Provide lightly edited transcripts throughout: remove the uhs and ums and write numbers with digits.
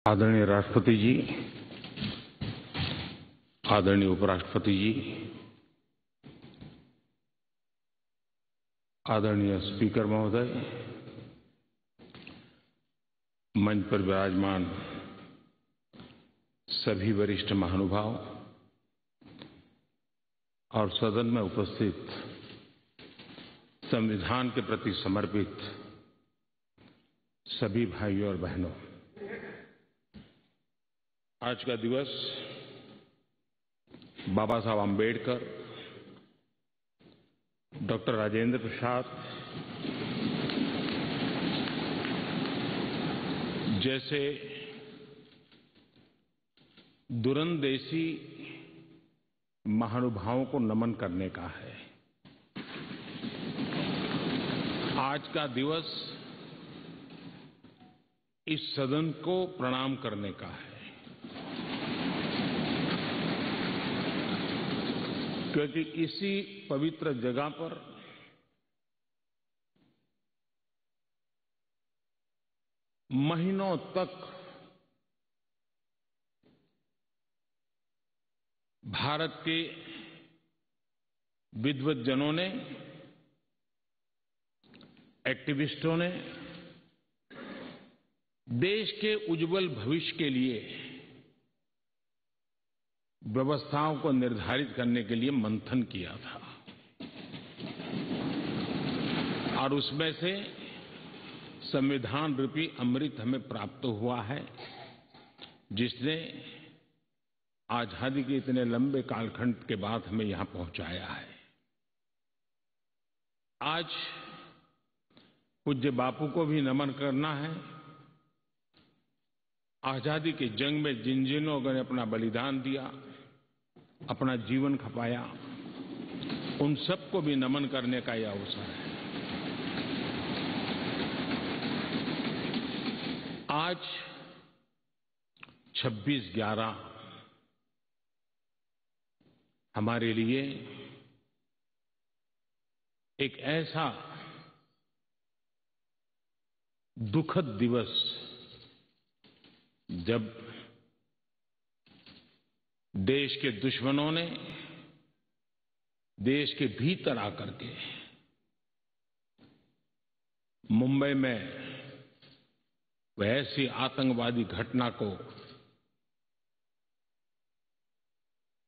आदरणीय राष्ट्रपति जी, आदरणीय उपराष्ट्रपति जी, आदरणीय स्पीकर महोदय, मंच पर विराजमान सभी वरिष्ठ महानुभाव और सदन में उपस्थित संविधान के प्रति समर्पित सभी भाइयों और बहनों, आज का दिवस बाबा साहब आम्बेडकर, डॉक्टर राजेंद्र प्रसाद जैसे दूरंदेशी महानुभावों को नमन करने का है। आज का दिवस इस सदन को प्रणाम करने का है, क्योंकि इसी पवित्र जगह पर महीनों तक भारत के विद्वज्जनों ने, एक्टिविस्टों ने देश के उज्जवल भविष्य के लिए व्यवस्थाओं को निर्धारित करने के लिए मंथन किया था और उसमें से संविधान रूपी अमृत हमें प्राप्त हुआ है, जिसने आजादी के इतने लंबे कालखंड के बाद हमें यहां पहुंचाया है। आज पूज्य बापू को भी नमन करना है। आजादी की जंग में जिन जिन लोगों ने अपना बलिदान दिया, अपना जीवन खपाया, उन सबको भी नमन करने का यह अवसर है। आज 26/11 हमारे लिए एक ऐसा दुखद दिवस, जब देश के दुश्मनों ने देश के भीतर आकर के मुंबई में वह ऐसी आतंकवादी घटना को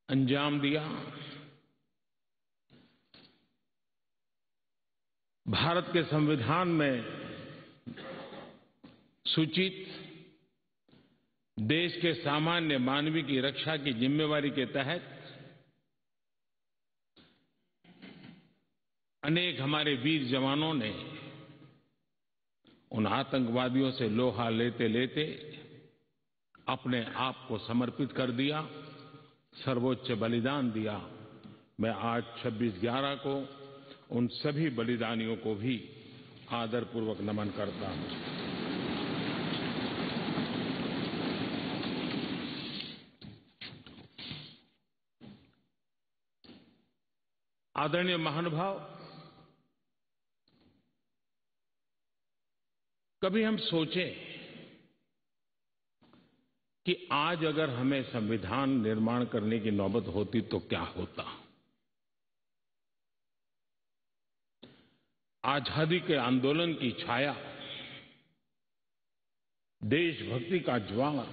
अंजाम दिया। भारत के संविधान में सूचित देश के सामान्य मानव की रक्षा की जिम्मेवारी के तहत अनेक हमारे वीर जवानों ने उन आतंकवादियों से लोहा लेते लेते अपने आप को समर्पित कर दिया, सर्वोच्च बलिदान दिया। मैं आज 26/11 को उन सभी बलिदानियों को भी आदरपूर्वक नमन करता हूं। आदरणीय महानुभाव, कभी हम सोचें कि आज अगर हमें संविधान निर्माण करने की नौबत होती तो क्या होता। आजादी के आंदोलन की छाया, देशभक्ति का ज्वार,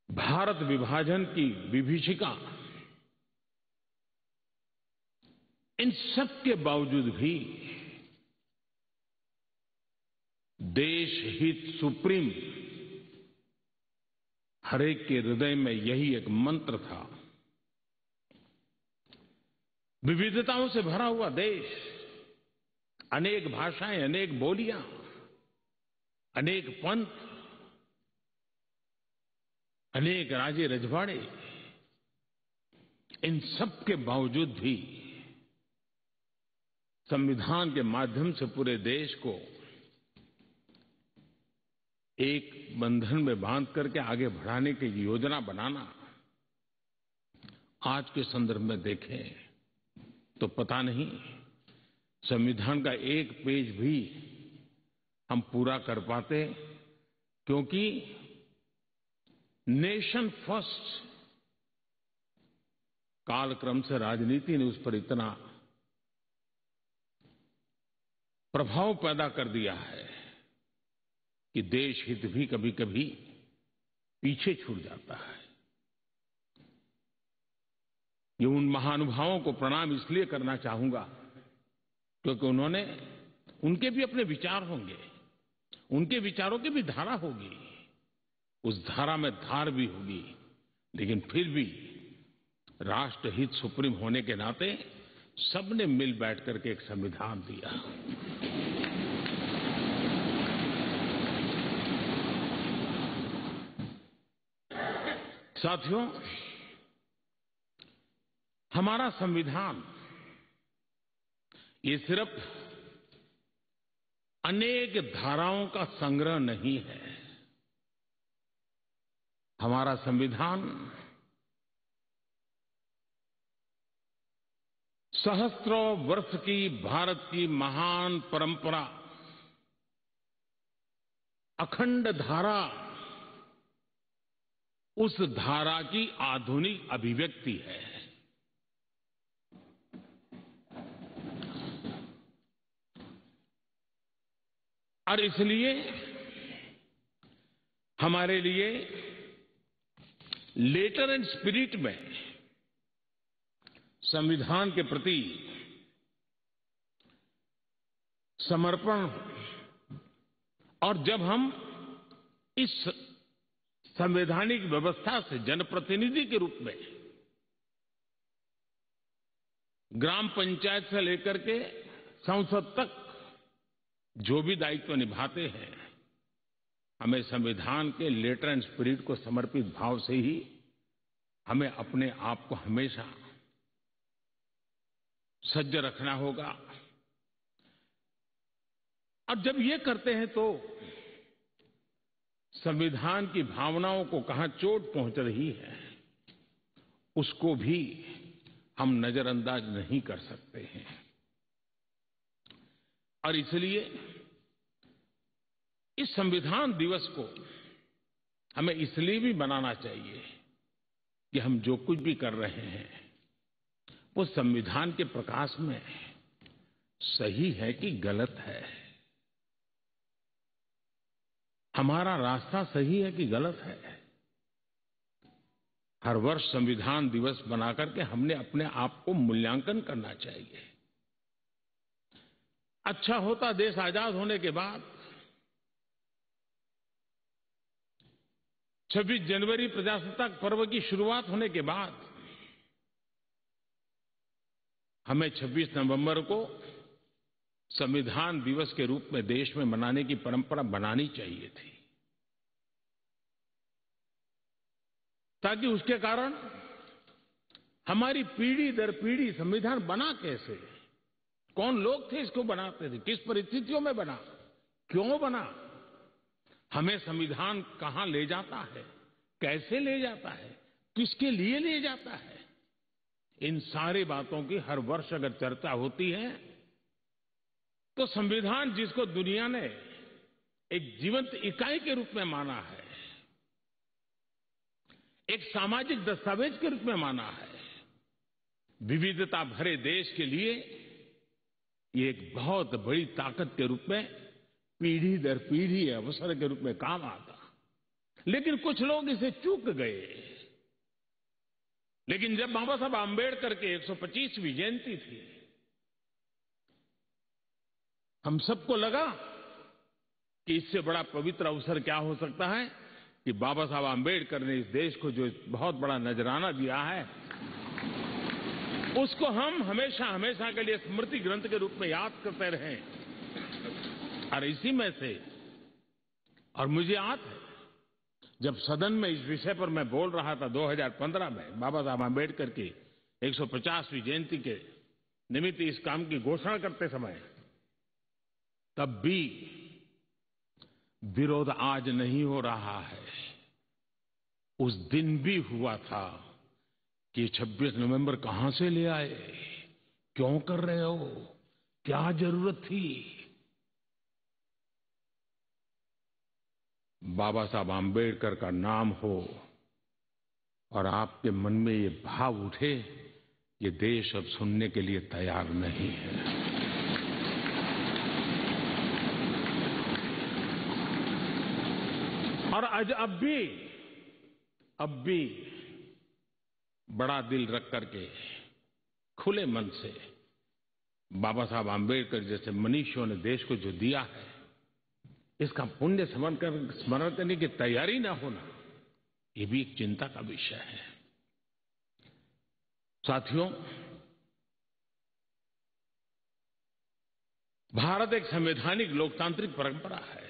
भारत विभाजन की विभीषिका, इन सब के बावजूद भी देश हित सुप्रीम, हर एक के हृदय में यही एक मंत्र था। विविधताओं से भरा हुआ देश, अनेक भाषाएं, अनेक बोलियां, अनेक पंथ, अनेक राजे रजवाड़े, इन सब के बावजूद भी संविधान के माध्यम से पूरे देश को एक बंधन में बांध करके आगे बढ़ाने की योजना बनाना, आज के संदर्भ में देखें तो पता नहीं संविधान का एक पेज भी हम पूरा कर पाते क्योंकि नेशन फर्स्ट कालक्रम से राजनीति ने उस पर इतना प्रभाव पैदा कर दिया है कि देश हित भी कभी-कभी पीछे छूट जाता है। ये उन महानुभावों को प्रणाम इसलिए करना चाहूंगा क्योंकि उनके भी अपने विचार होंगे, उनके विचारों की भी धारा होगी, उस धारा में धार भी होगी, लेकिन फिर भी राष्ट्रहित सुप्रीम होने के नाते सबने मिल बैठ करके एक संविधान दिया। साथियों, हमारा संविधान ये सिर्फ अनेक धाराओं का संग्रह नहीं है। हमारा संविधान सहस्त्रों वर्ष की भारत की महान परंपरा, अखंड धारा, उस धारा की आधुनिक अभिव्यक्ति है। और इसलिए हमारे लिए लेटर एंड स्पिरिट में संविधान के प्रति समर्पण, और जब हम इस संवैधानिक व्यवस्था से जनप्रतिनिधि के रूप में ग्राम पंचायत से लेकर के संसद तक जो भी दायित्व निभाते हैं, हमें संविधान के लेटर एंड स्पिरिट को समर्पित भाव से ही हमें अपने आप को हमेशा सज्ज रखना होगा। और जब ये करते हैं तो संविधान की भावनाओं को कहां चोट पहुंच रही है उसको भी हम नजरअंदाज नहीं कर सकते हैं। और इसलिए इस संविधान दिवस को हमें इसलिए भी मनाना चाहिए कि हम जो कुछ भी कर रहे हैं वो संविधान के प्रकाश में सही है कि गलत है, हमारा रास्ता सही है कि गलत है। हर वर्ष संविधान दिवस बनाकर के हमने अपने आप को मूल्यांकन करना चाहिए। अच्छा होता देश आजाद होने के बाद 26 जनवरी प्रजासत्ताक पर्व की शुरुआत होने के बाद हमें 26 नवंबर को संविधान दिवस के रूप में देश में मनाने की परंपरा बनानी चाहिए थी, ताकि उसके कारण हमारी पीढ़ी दर पीढ़ी संविधान बना कैसे, कौन लोग थे इसको बनाते थे, किस परिस्थितियों में बना, क्यों बना, हमें संविधान कहां ले जाता है, कैसे ले जाता है, किसके लिए ले जाता है, इन सारी बातों की हर वर्ष अगर चर्चा होती है तो संविधान जिसको दुनिया ने एक जीवंत इकाई के रूप में माना है, एक सामाजिक दस्तावेज के रूप में माना है, विविधता भरे देश के लिए ये एक बहुत बड़ी ताकत के रूप में पीढ़ी दर पीढ़ी अवसर के रूप में काम आता। लेकिन कुछ लोग इसे चूक गए। लेकिन जब बाबा साहब आंबेडकर के 125वीं जयंती थी, हम सबको लगा कि इससे बड़ा पवित्र अवसर क्या हो सकता है कि बाबा साहब आंबेडकर ने इस देश को जो बहुत बड़ा नजराना दिया है उसको हम हमेशा हमेशा के लिए स्मृति ग्रंथ के रूप में याद करते रहें। और इसी में से, और मुझे याद है जब सदन में इस विषय पर मैं बोल रहा था 2015 में बाबा साहब आंबेडकर की 150वीं जयंती के निमित्त इस काम की घोषणा करते समय, तब भी विरोध आज नहीं हो रहा है, उस दिन भी हुआ था कि 26 नवंबर कहां से ले आए, क्यों कर रहे हो, क्या जरूरत थी। बाबा साहब आम्बेडकर का नाम हो और आपके मन में ये भाव उठे, ये देश अब सुनने के लिए तैयार नहीं है। और आज अब भी बड़ा दिल रख करके खुले मन से बाबा साहब आम्बेडकर जैसे मनीषियों ने देश को जो दिया है, इसका पुण्य स्मरण करने की तैयारी ना होना, ये भी एक चिंता का विषय है। साथियों, भारत एक संवैधानिक लोकतांत्रिक परंपरा है।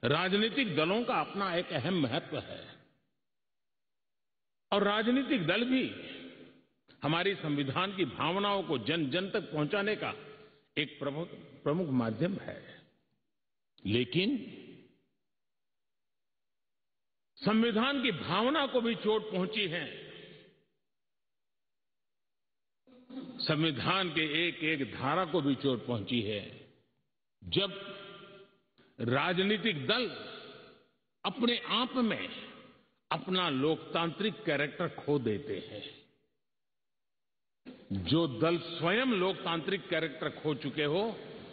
राजनीतिक दलों का अपना एक अहम महत्व है और राजनीतिक दल भी हमारी संविधान की भावनाओं को जन जन तक पहुंचाने का एक प्रमुख माध्यम है। लेकिन संविधान की भावना को भी चोट पहुंची है। संविधान के एक एक धारा को भी चोट पहुंची है जब राजनीतिक दल अपने आप में अपना लोकतांत्रिक कैरेक्टर खो देते हैं। जो दल स्वयं लोकतांत्रिक कैरेक्टर खो चुके हो,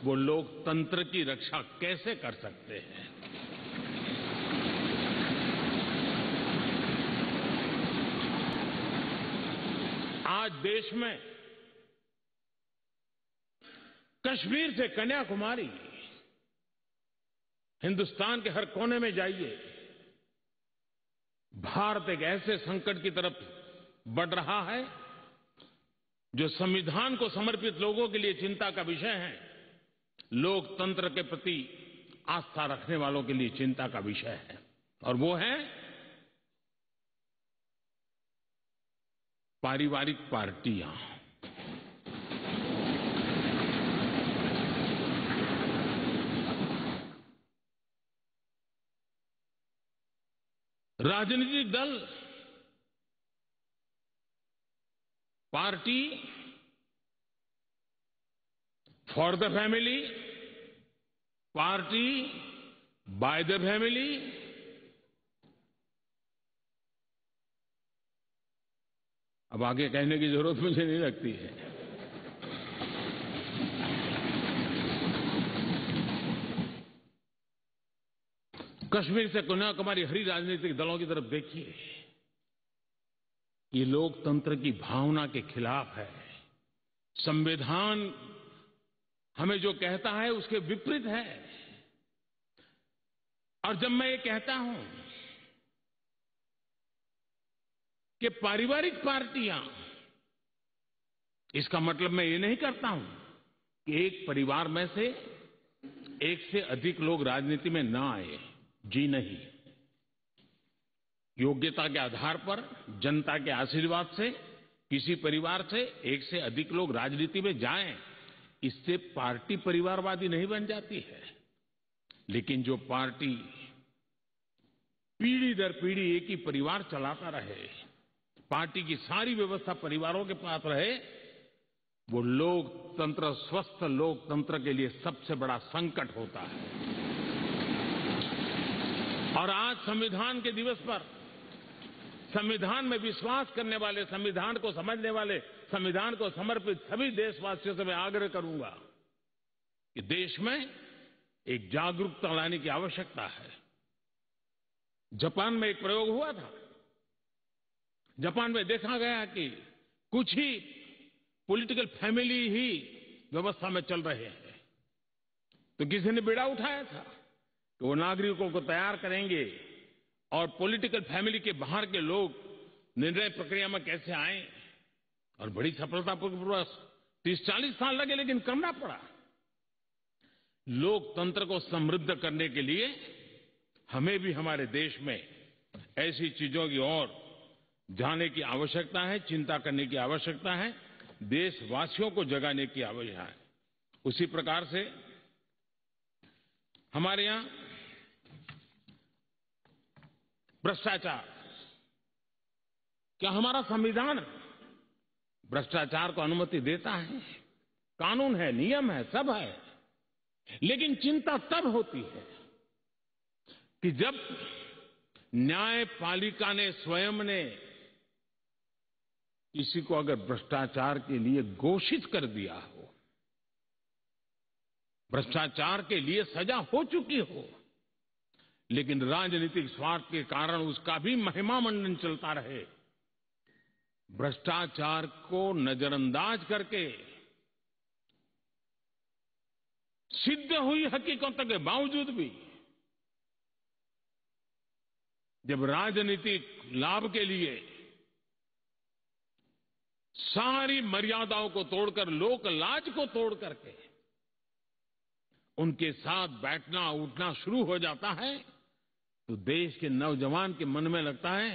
वो लोकतंत्र की रक्षा कैसे कर सकते हैं? आज देश में कश्मीर से कन्याकुमारी, हिंदुस्तान के हर कोने में जाइए, भारत एक ऐसे संकट की तरफ बढ़ रहा है जो संविधान को समर्पित लोगों के लिए चिंता का विषय है, लोकतंत्र के प्रति आस्था रखने वालों के लिए चिंता का विषय है, और वो है पारिवारिक पार्टियां। राजनीतिक दल, party for the family, party by the family, अब आगे कहने की जरूरत मुझे नहीं लगती है। कश्मीर से कन्याकुमारी हरी राजनीतिक दलों की तरफ देखिए, ये लोकतंत्र की भावना के खिलाफ है। संविधान हमें जो कहता है उसके विपरीत है। और जब मैं ये कहता हूं कि पारिवारिक पार्टियां, इसका मतलब मैं ये नहीं करता हूं कि एक परिवार में से एक से अधिक लोग राजनीति में ना आए। जी नहीं, योग्यता के आधार पर, जनता के आशीर्वाद से किसी परिवार से एक से अधिक लोग राजनीति में जाएं, इससे पार्टी परिवारवादी नहीं बन जाती है। लेकिन जो पार्टी पीढ़ी दर पीढ़ी एक ही परिवार चलाता रहे, पार्टी की सारी व्यवस्था परिवारों के पास रहे, वो लोकतंत्र, स्वस्थ लोकतंत्र के लिए सबसे बड़ा संकट होता है। और आज संविधान के दिवस पर संविधान में विश्वास करने वाले, संविधान को समझने वाले, संविधान को समर्पित सभी देशवासियों से मैं आग्रह करूंगा कि देश में एक जागरूकता लाने की आवश्यकता है। जापान में एक प्रयोग हुआ था। जापान में देखा गया कि कुछ ही पॉलिटिकल फैमिली ही व्यवस्था में चल रहे हैं, तो किसी ने बीड़ा उठाया था कि वो नागरिकों को तैयार करेंगे और पॉलिटिकल फैमिली के बाहर के लोग निर्णय प्रक्रिया में कैसे आए। और बड़ी सफलतापूर्वक 30-40 साल लगे, लेकिन करना पड़ा। लोकतंत्र को समृद्ध करने के लिए हमें भी हमारे देश में ऐसी चीजों की ओर जाने की आवश्यकता है, चिंता करने की आवश्यकता है, देशवासियों को जगाने की आवश्यकता है। उसी प्रकार से हमारे यहां भ्रष्टाचार, क्या हमारा संविधान भ्रष्टाचार को अनुमति देता है? कानून है, नियम है, सब है। लेकिन चिंता तब होती है कि जब न्यायपालिका ने स्वयं ने किसी को अगर भ्रष्टाचार के लिए घोषित कर दिया हो, भ्रष्टाचार के लिए सजा हो चुकी हो, लेकिन राजनीतिक स्वार्थ के कारण उसका भी महिमा मंडन चलता रहे, भ्रष्टाचार को नजरअंदाज करके सिद्ध हुई हकीकतों के बावजूद भी जब राजनीतिक लाभ के लिए सारी मर्यादाओं को तोड़कर, लोक लाज को तोड़ करके उनके साथ बैठना उठना शुरू हो जाता है, तो देश के नौजवान के मन में लगता है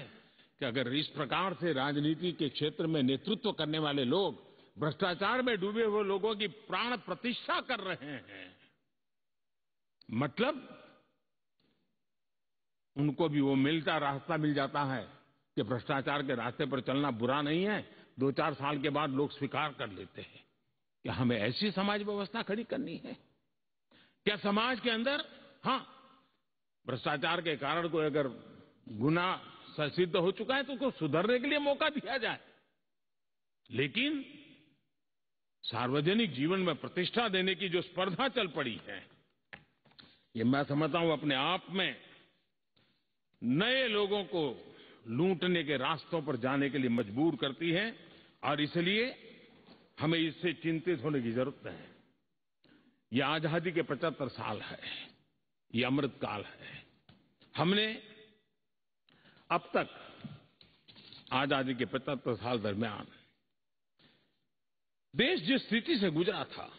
कि अगर इस प्रकार से राजनीति के क्षेत्र में नेतृत्व करने वाले लोग भ्रष्टाचार में डूबे हुए लोगों की प्राण प्रतिष्ठा कर रहे हैं, मतलब उनको भी वो रास्ता मिल जाता है कि भ्रष्टाचार के रास्ते पर चलना बुरा नहीं है। 2-4 साल के बाद लोग स्वीकार कर लेते हैं कि हमें ऐसी समाज व्यवस्था खड़ी करनी है। क्या समाज के अंदर भ्रष्टाचार के कारण कोई अगर गुनाह सिद्ध हो चुका है तो उसको सुधरने के लिए मौका दिया जाए, लेकिन सार्वजनिक जीवन में प्रतिष्ठा देने की जो स्पर्धा चल पड़ी है, ये मैं समझता हूं अपने आप में नए लोगों को लूटने के रास्तों पर जाने के लिए मजबूर करती है, और इसलिए हमें इससे चिंतित होने की जरूरत है। ये आजादी के 75 साल है, ये अमृत काल है। हमने अब तक आजादी के 75 साल दरमियान देश जिस स्थिति से गुजरा था,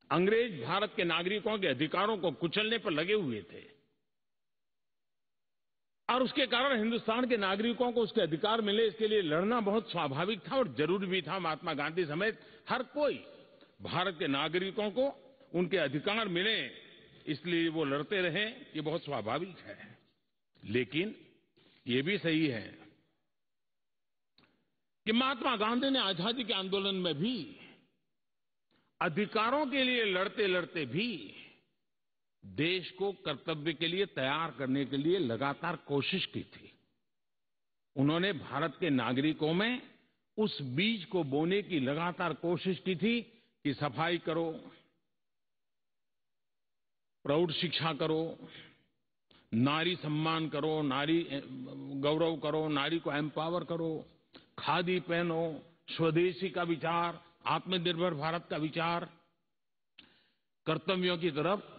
अंग्रेज भारत के नागरिकों के अधिकारों को कुचलने पर लगे हुए थे, और उसके कारण हिंदुस्तान के नागरिकों को उसके अधिकार मिले, इसके लिए लड़ना बहुत स्वाभाविक था और जरूरी भी था। महात्मा गांधी समेत हर कोई भारत के नागरिकों को उनके अधिकार मिले, इसलिए वो लड़ते रहे, ये बहुत स्वाभाविक है। लेकिन ये भी सही है कि महात्मा गांधी ने आजादी के आंदोलन में भी अधिकारों के लिए लड़ते लड़ते भी देश को कर्तव्य के लिए तैयार करने के लिए लगातार कोशिश की थी। उन्होंने भारत के नागरिकों में उस बीज को बोने की लगातार कोशिश की थी कि सफाई करो, प्रौढ़ शिक्षा करो, नारी सम्मान करो, नारी गौरव करो, नारी को एम्पावर करो, खादी पहनो, स्वदेशी का विचार, आत्मनिर्भर भारत का विचार, कर्तव्यों की तरफ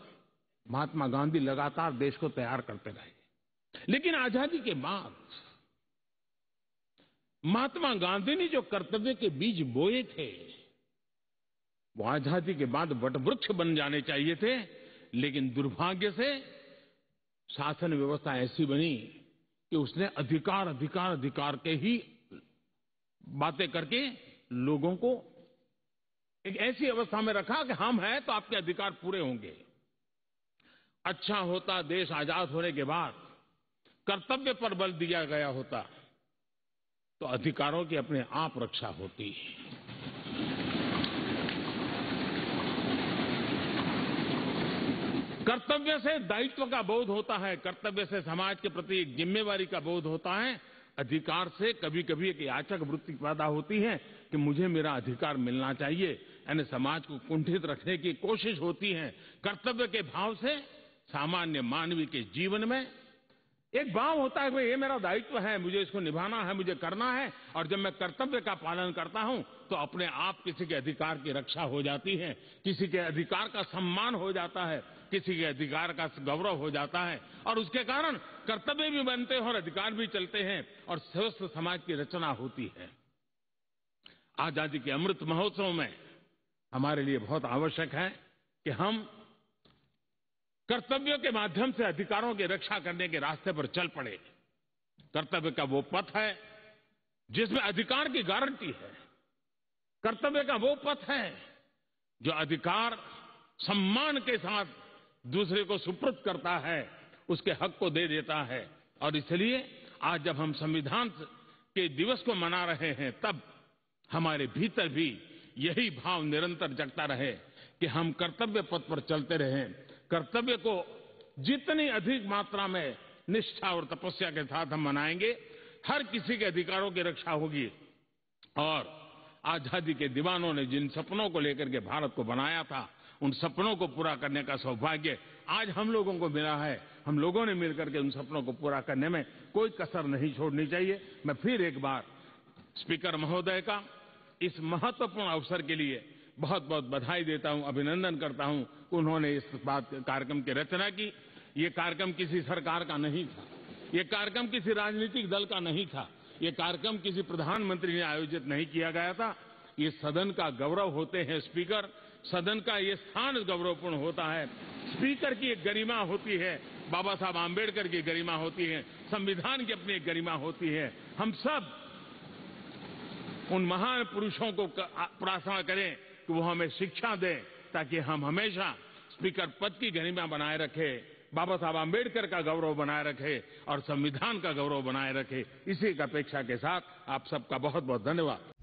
महात्मा गांधी लगातार देश को तैयार करते रहे। लेकिन आजादी के बाद महात्मा गांधी ने जो कर्तव्य के बीज बोए थे, वो आजादी के बाद वटवृक्ष बन जाने चाहिए थे, लेकिन दुर्भाग्य से शासन व्यवस्था ऐसी बनी कि उसने अधिकार के ही बातें करके लोगों को एक ऐसी अवस्था में रखा कि हम हैं तो आपके अधिकार पूरे होंगे। अच्छा होता देश आजाद होने के बाद कर्तव्य पर बल दिया गया होता तो अधिकारों की अपने आप रक्षा होती। कर्तव्य से दायित्व का बोध होता है, कर्तव्य से समाज के प्रति एक जिम्मेवारी का बोध होता है। अधिकार से कभी कभी एक याचक वृत्ति पैदा होती है कि मुझे मेरा अधिकार मिलना चाहिए, यानी समाज को कुंठित रखने की कोशिश होती है। कर्तव्य के भाव से सामान्य मानवीय के जीवन में एक भाव होता है कि ये मेरा दायित्व है, मुझे इसको निभाना है, मुझे करना है, और जब मैं कर्तव्य का पालन करता हूं तो अपने आप किसी के अधिकार की रक्षा हो जाती है, किसी के अधिकार का सम्मान हो जाता है, किसी के अधिकार का गौरव हो जाता है, और उसके कारण कर्तव्य भी बनते हैं और अधिकार भी चलते हैं और स्वस्थ समाज की रचना होती है। आजादी के अमृत महोत्सव में हमारे लिए बहुत आवश्यक है कि हम कर्तव्यों के माध्यम से अधिकारों की रक्षा करने के रास्ते पर चल पड़े। कर्तव्य का वो पथ है जिसमें अधिकार की गारंटी है। कर्तव्य का वो पथ है जो अधिकार सम्मान के साथ दूसरे को सुपुर्द करता है, उसके हक को दे देता है। और इसलिए आज जब हम संविधान के दिवस को मना रहे हैं, तब हमारे भीतर भी यही भाव निरंतर जगता रहे कि हम कर्तव्य पथ पर चलते रहें, कर्तव्य को जितनी अधिक मात्रा में निष्ठा और तपस्या के साथ हम मनाएंगे, हर किसी के अधिकारों की रक्षा होगी। और आजादी के दीवानों ने जिन सपनों को लेकर के भारत को बनाया था, उन सपनों को पूरा करने का सौभाग्य आज हम लोगों को मिला है। हम लोगों ने मिलकर के उन सपनों को पूरा करने में कोई कसर नहीं छोड़नी चाहिए। मैं फिर एक बार स्पीकर महोदय का इस महत्वपूर्ण अवसर के लिए बहुत बहुत बधाई देता हूं, अभिनंदन करता हूं। उन्होंने इस कार्यक्रम की रचना की। ये कार्यक्रम किसी सरकार का नहीं था, ये कार्यक्रम किसी राजनीतिक दल का नहीं था, ये कार्यक्रम किसी प्रधानमंत्री ने आयोजित नहीं किया गया था। ये सदन का गौरव होते हैं स्पीकर, सदन का ये स्थान गौरवपूर्ण होता है। स्पीकर की एक गरिमा होती है, बाबा साहब आंबेडकर की गरिमा होती है, संविधान की अपनी एक गरिमा होती है। हम सब उन महान पुरुषों को प्रार्थना करें कि वो हमें शिक्षा दें, ताकि हम हमेशा स्पीकर पद की गरिमा बनाए रखें, बाबा साहब आंबेडकर का गौरव बनाए रखें और संविधान का गौरव बनाए रखें। इसी की अपेक्षा के साथ आप सबका बहुत बहुत धन्यवाद।